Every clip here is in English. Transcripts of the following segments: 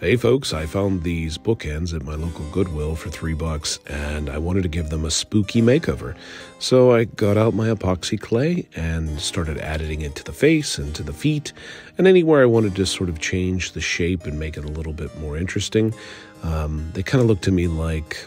Hey folks, I found these bookends at my local Goodwill for $3 and I wanted to give them a spooky makeover. So I got out my epoxy clay and started adding it to the face and to the feet and anywhere I wanted to sort of change the shape and make it a little bit more interesting. They kind of look to me like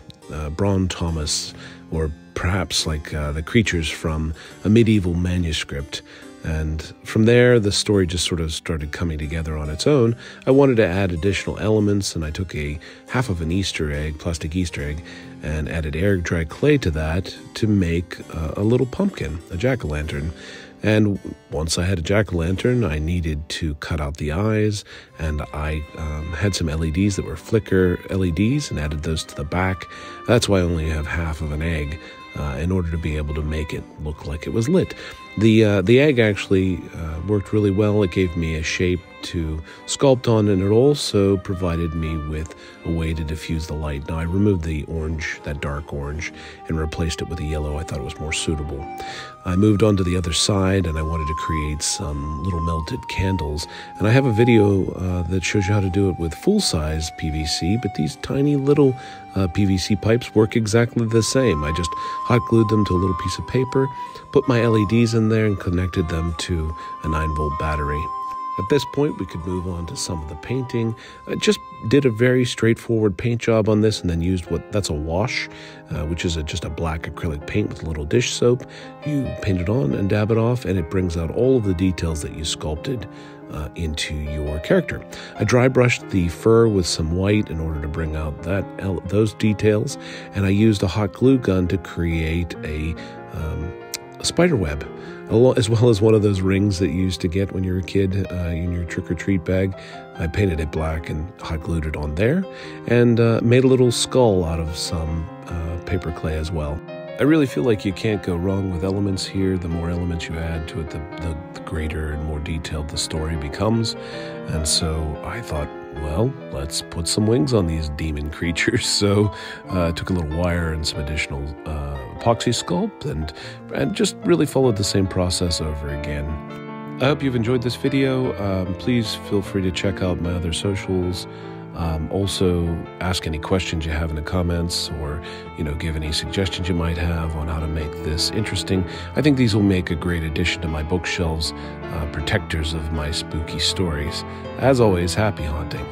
Braun Thomas or perhaps like the creatures from a medieval manuscript. And from there, the story just sort of started coming together on its own. I wanted to add additional elements, and I took a half of an Easter egg, plastic Easter egg, and added air-dry clay to that to make a little pumpkin, a jack-o'-lantern. And once I had a jack-o'-lantern, I needed to cut out the eyes, and I had some LEDs that were flicker LEDs and added those to the back. That's why I only have half of an egg in order to be able to make it look like it was lit. The egg actually worked really well. It gave me a shape to sculpt on, and it also provided me with a way to diffuse the light. Now, I removed the orange, that dark orange, and replaced it with a yellow. I thought it was more suitable. I moved on to the other side, and I wanted to create some little melted candles. And I have a video that shows you how to do it with full-size PVC, but these tiny little PVC pipes work exactly the same. I just hot glued them to a little piece of paper, put my LEDs in there, and connected them to a 9-volt battery. At this point, we could move on to some of the painting. I just did a very straightforward paint job on this and then used that's a wash, which is just a black acrylic paint with a little dish soap. You paint it on and dab it off, and it brings out all of the details that you sculpted into your character. I dry brushed the fur with some white in order to bring out those details, and I used a hot glue gun to create a spider web, as well as one of those rings that you used to get when you were a kid in your trick-or-treat bag. I painted it black and hot glued it on there, and made a little skull out of some paper clay as well. I really feel like you can't go wrong with elements here. The more elements you add to it, the greater and more detailed the story becomes. And so I thought, well, let's put some wings on these demon creatures. So I took a little wire and some additional epoxy sculpt and just really followed the same process over again. I hope you've enjoyed this video. Please feel free to check out my other socials. Also, ask any questions you have in the comments, or give any suggestions you might have on how to make this interesting. I think these will make a great addition to my bookshelves, protectors of my spooky stories. As always, happy haunting.